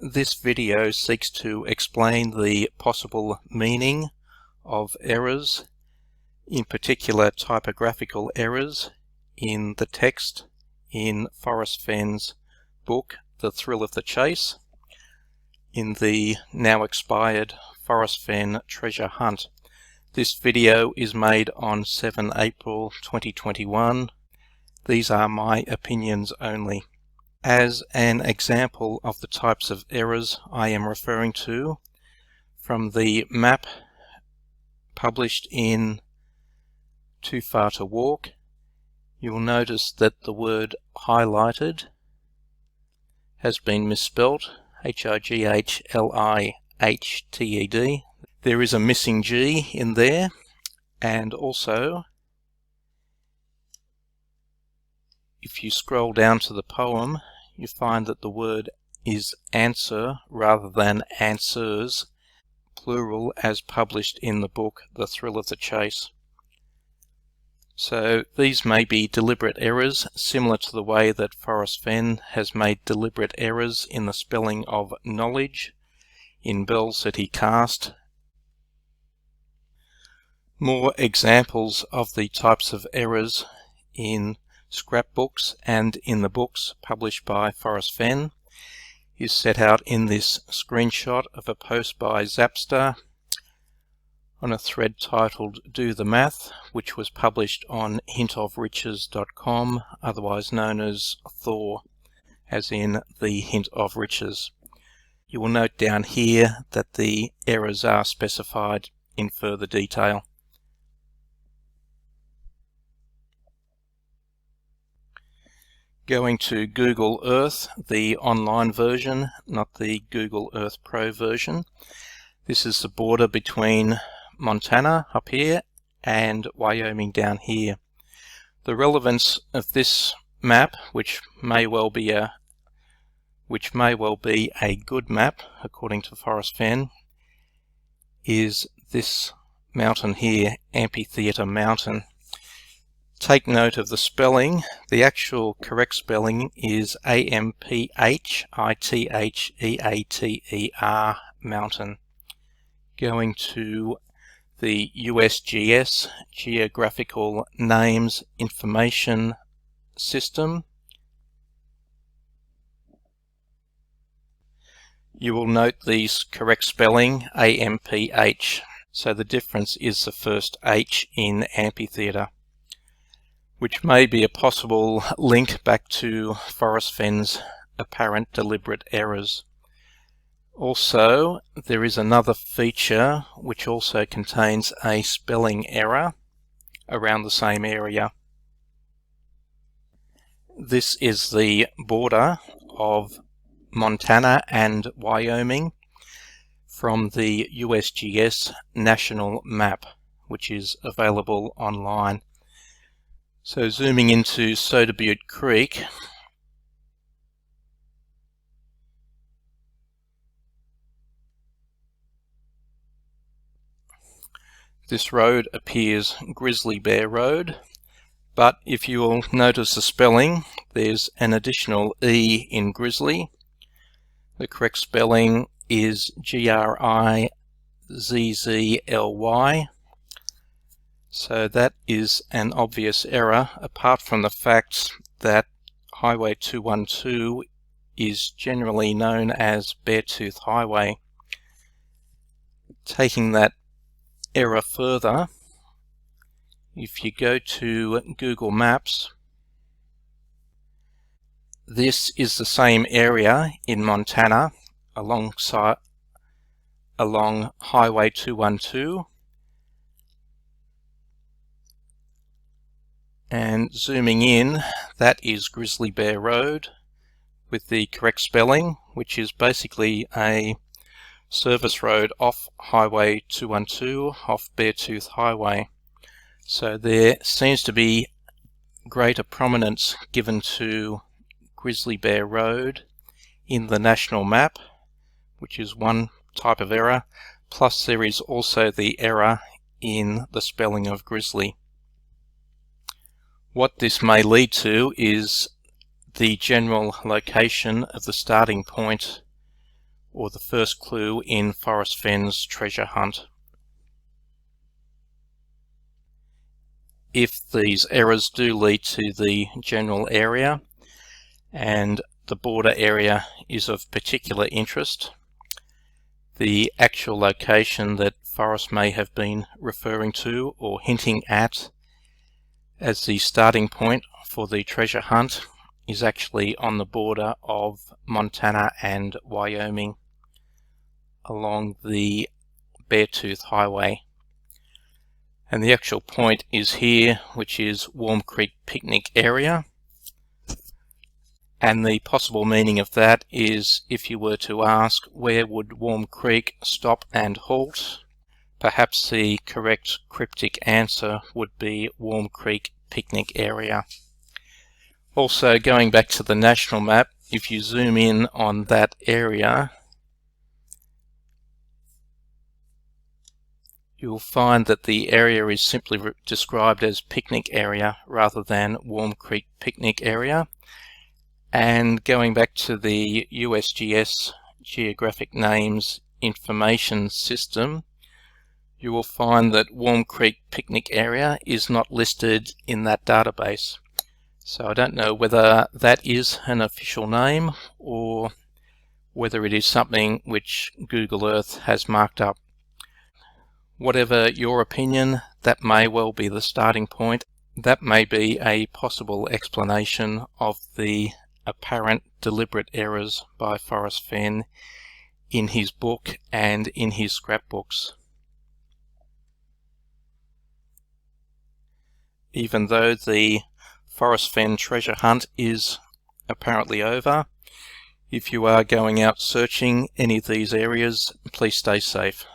This video seeks to explain the possible meaning of errors, in particular typographical errors, in the text in Forrest Fenn's book, The Thrill of the Chase, in the now expired Forrest Fenn Treasure Hunt. This video is made on 7 April 2021. These are my opinions only. As an example of the types of errors I am referring to, from the map published in Too Far to Walk, you will notice that the word highlighted has been misspelt, H-I-G-H-L-I-H-T-E-D. There is a missing G in there, and also if you scroll down to the poem, you find that the word is answer rather than answers, plural, as published in the book The Thrill of the Chase. So these may be deliberate errors, similar to the way that Forrest Fenn has made deliberate errors in the spelling of knowledge in Bells That He Cast. More examples of the types of errors in scrapbooks and in the books published by Forrest Fenn is set out in this screenshot of a post by Zapster on a thread titled Do the Math, which was published on hintofriches.com, otherwise known as Thor, as in the Hint of Riches. You will note down here that the errors are specified in further detail. Going to Google Earth, the online version, not the Google Earth Pro version. This is the border between Montana up here and Wyoming down here. The relevance of this map, which may well be a good map according to Forrest Fenn, is this mountain here, Amphitheater Mountain. Take note of the spelling. The actual correct spelling is A-M-P-H-I-T-H-E-A-T-E-R Mountain. Going to the USGS Geographical Names Information System, you will note the correct spelling, A-M-P-H. So the difference is the first H in amphitheater, which may be a possible link back to Forrest Fenn's apparent deliberate errors. Also, there is another feature which also contains a spelling error around the same area. This is the border of Montana and Wyoming from the USGS National Map, which is available online. So zooming into Soda Butte Creek, this road appears Grizzly Bear Road, but if you will notice the spelling, there's an additional E in Grizzly. The correct spelling is G-R-I-Z-Z-L-Y. So that is an obvious error, apart from the fact that Highway 212 is generally known as Beartooth Highway. Taking that error further, if you go to Google Maps, this is the same area in Montana along Highway 212. And zooming in, that is Grizzly Bear Road with the correct spelling, which is basically a service road off Highway 212, off Beartooth Highway. So there seems to be greater prominence given to Grizzly Bear Road in the national map, which is one type of error, plus there is also the error in the spelling of grizzly. What this may lead to is the general location of the starting point or the first clue in Forrest Fenn's treasure hunt. If these errors do lead to the general area and the border area is of particular interest, the actual location that Forrest may have been referring to or hinting at as the starting point for the treasure hunt is actually on the border of Montana and Wyoming along the Beartooth Highway. And the actual point is here, which is Warm Creek Picnic Area. And the possible meaning of that is, if you were to ask where would Warm Creek stop and halt, perhaps the correct cryptic answer would be Warm Creek Picnic Area. Also, going back to the national map, if you zoom in on that area, you'll find that the area is simply described as Picnic Area rather than Warm Creek Picnic Area. And going back to the USGS Geographic Names Information System, you will find that Warm Creek Picnic Area is not listed in that database. So I don't know whether that is an official name or whether it is something which Google Earth has marked up. Whatever your opinion, that may well be the starting point. That may be a possible explanation of the apparent deliberate errors by Forrest Fenn in his book and in his scrapbooks. Even though the Forrest Fenn treasure hunt is apparently over, if you are going out searching any of these areas, please stay safe.